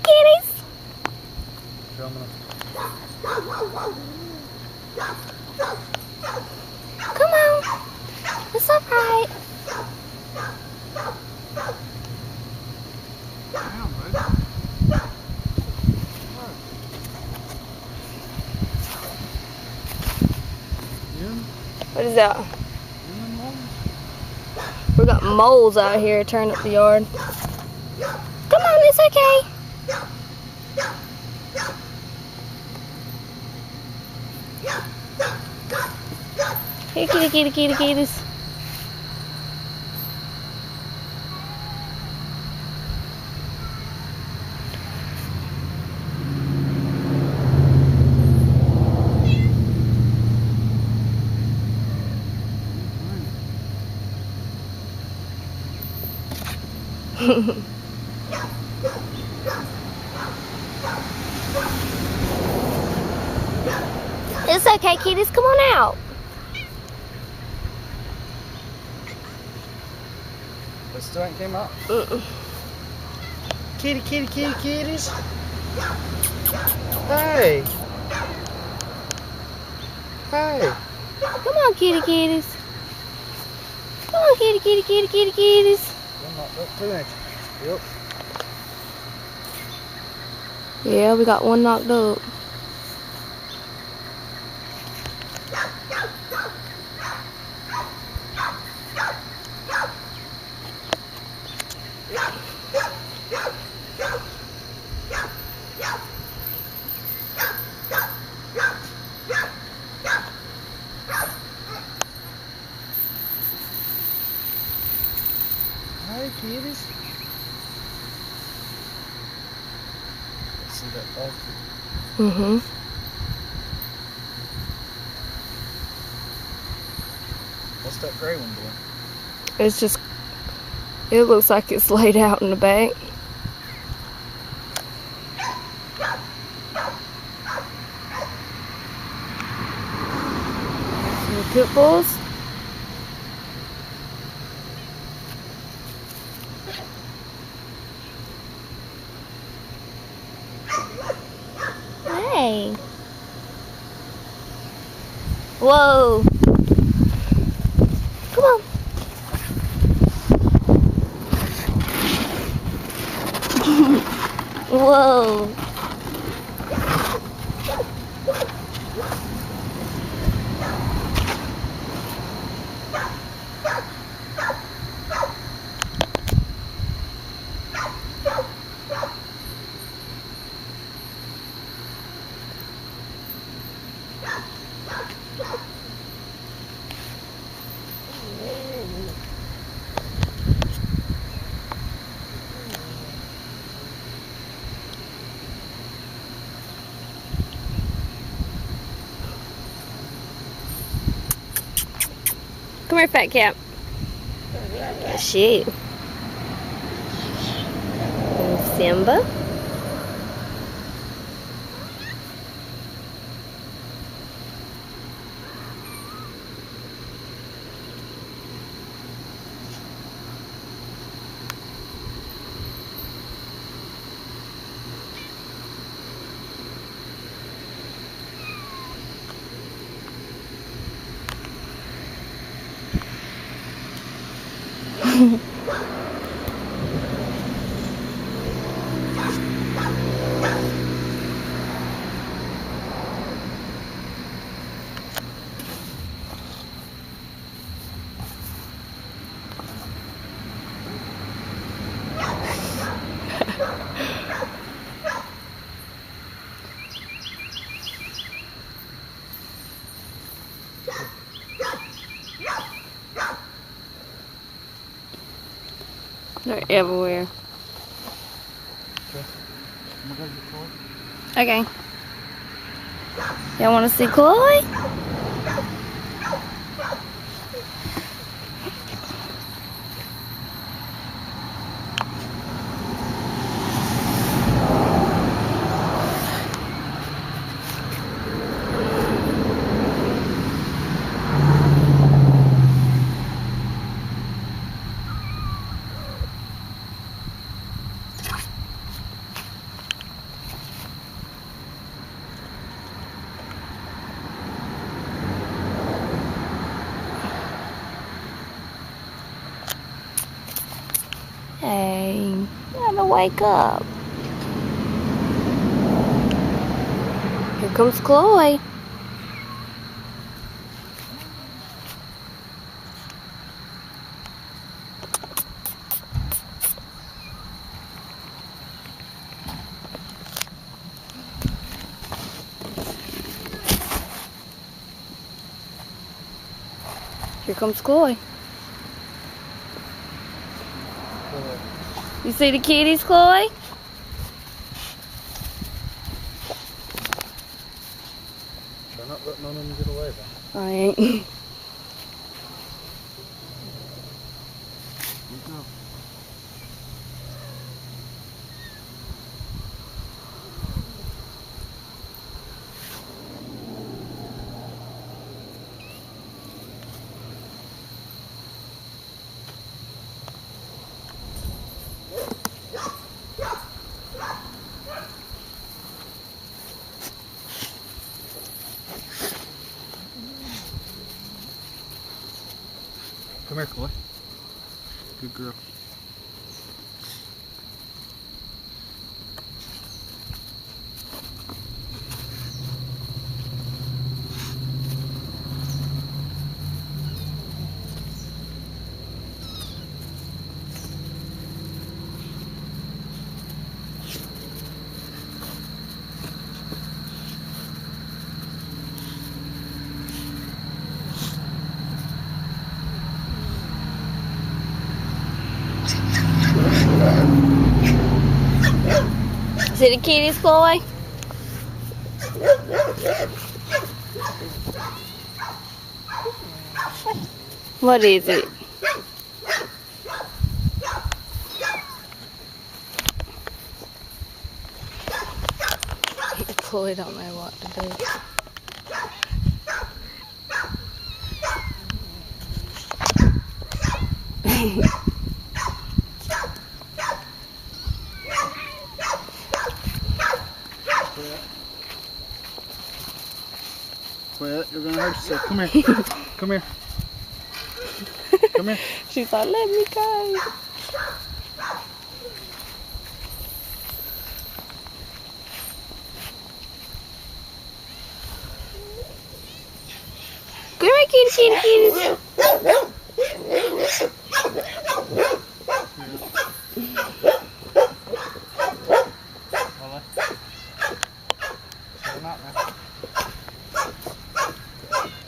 kitties. Come on. It's alright. What is that? We got moles out here tearing up the yard. Come on, it's okay. Here, kitties. It's okay, kitties. Come on out. The still ain't came up. Kitties. Hey. Come on, kitties. Come on, kitties. Yep. Yeah, we got one knocked up. Hi, kitties. See that dog? Mm-hmm. What's that gray one doing? It's just, it looks like it's laid out in the back. Some pit bulls. Hey. Whoa. Come on. Whoa. Come here, fat cat. Shoot. And Simba. They're everywhere. Okay. Y'all want to see Chloe? Hey, you gotta wake up. Here comes Chloe. Here comes Chloe. You see the kitties, Chloe? Try not letting none of them get away though. I ain't. You go. Come here, Chloe. Good girl. See the kitties, Chloe? What is it? Chloe don't know what to do. Quiet, you're gonna hurt yourself. Come here. Come here. Come here. She's like, let me go. Come here, kitties. Ollie. Shut him up now.